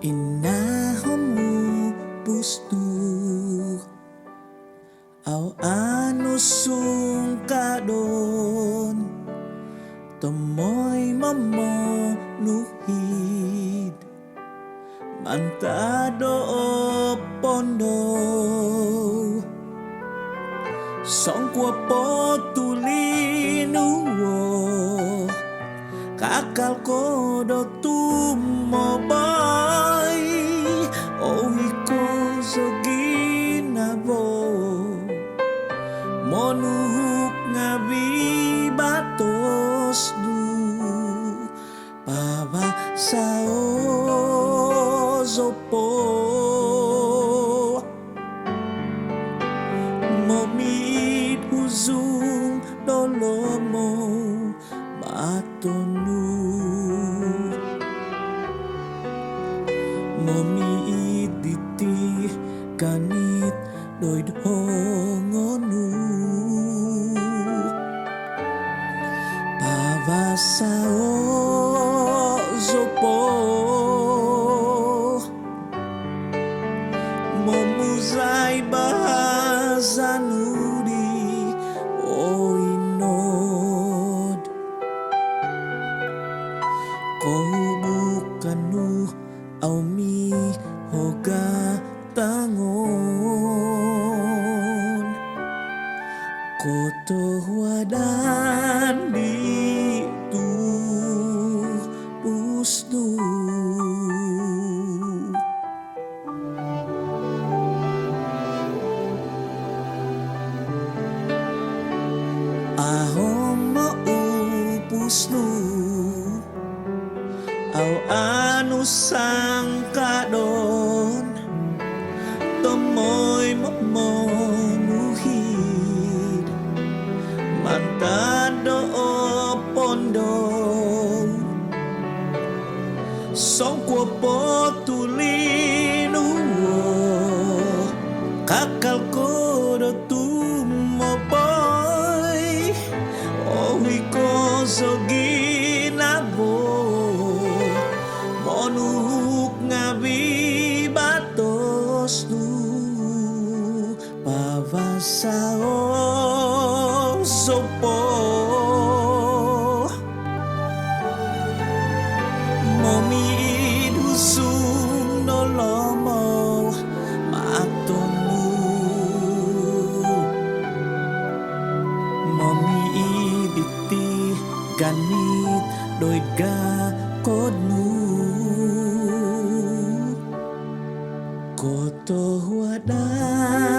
Inahomu pustu au anu sungkadon tomoy mamonuhid mantado pondo songkwa potulinuwo kakal kodo tumobay ohiko zoginabo monuk ngabi batos du pava sao zopo momit uzung dolomo batonu momit ditih kanit doid hongonu pavasao zopo momuzai bahazanudi oinod kau bukanu aumi hoga tangon koto wadan di tu pusdu ahom maupusnu au anu sangkadon tomoy mamonuhid mantado pondo songkwa potulinuwo kakal kodo tumoboy ohiko zoginabo monuk ngabi batos du pavasao zopo momit usung nolomo matonu momit bitih ganit doid ga kodnu koto wadah